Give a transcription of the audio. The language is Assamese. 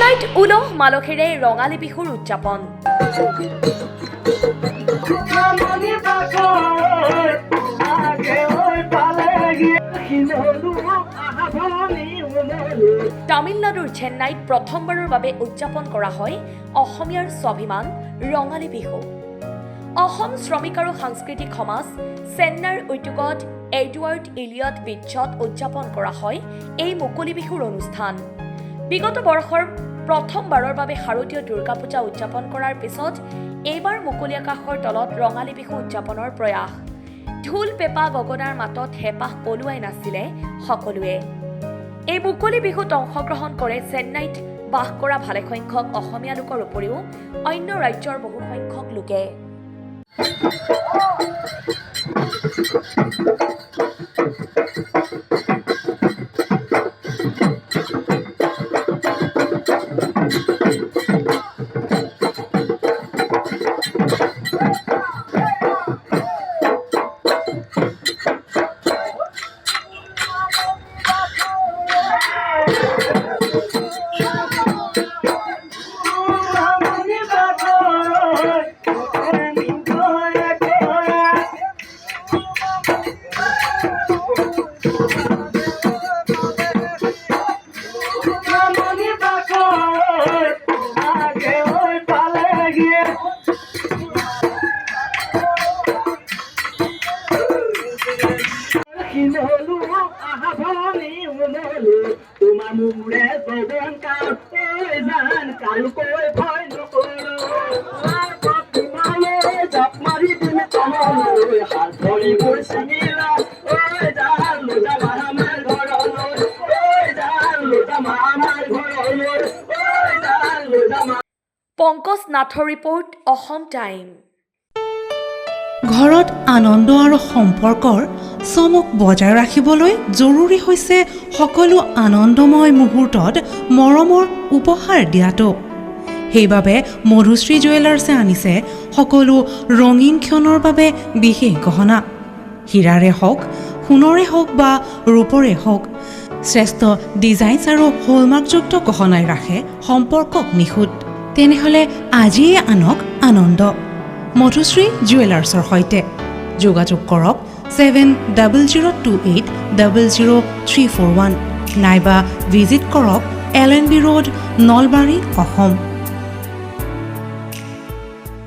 চেন্নাইত উলহ মালহেৰে ৰঙালী বিহুৰ উদযাপন। তামিলনাডুৰ চেন্নাইত প্ৰথমবাৰৰ বাবে উদযাপন কৰা হয় অসমীয়াৰ স্বাভিমান ৰঙালী বিহু। অসম শ্ৰমিক আৰু সাংস্কৃতিক সমাজ চেন্নাইৰ উদ্যোগত এডৱাৰ্ড ইলিয়ট বিচত উদযাপন কৰা হয় এই মুকলি বিহুৰ অনুষ্ঠান। বিগত বৰ্ষৰ প্ৰথমবাৰৰ বাবে শাৰদীয় দুৰ্গা পূজা উদযাপন কৰাৰ পিছত এইবাৰ মুকলি আকাশৰ তলত ৰঙালী বিহু উদযাপনৰ প্ৰয়াস। ঢোল পেঁপা গগনাৰ মাতত হেঁপাহ পলুৱাই নাছিলে সকলোৱে। এই মুকলি বিহুত অংশগ্ৰহণ কৰে চেন্নাইত বাস কৰা ভালেসংখ্যক অসমীয়া লোকৰ উপৰিও অন্য ৰাজ্যৰ বহুসংখ্যক লোকে। পংকজ নাথৰ ৰিপৰ্ট, অসম টাইম। ঘৰত আনন্দ আৰু সম্পৰ্কৰ চমক বজাই ৰাখিবলৈ জৰুৰী হৈছে সকলো আনন্দময় মুহূৰ্তত মৰমৰ উপহাৰ দিয়াটো। সেইবাবে মধুশ্ৰী জুৱেলাৰ্ছে আনিছে সকলো ৰঙীন ক্ষণৰ বাবে বিশেষ গহনা। হীৰাৰে হওক, সোণৰে হওক বা ৰূপৰে হওক, শ্ৰেষ্ঠ ডিজাইনছ আৰু হলমাৰ্কযুক্ত গহনাই ৰাখে সম্পৰ্কক নিখুঁত। তেনেহ'লে আজিয়ে আনক আনন্দ মধুশ্ৰী জুৱেলাৰ্ছৰ সৈতে। যোগাযোগ কৰক 7002800341 নাইবা ভিজিট কৰক LNB ৰোড, নলবাৰী, অসম।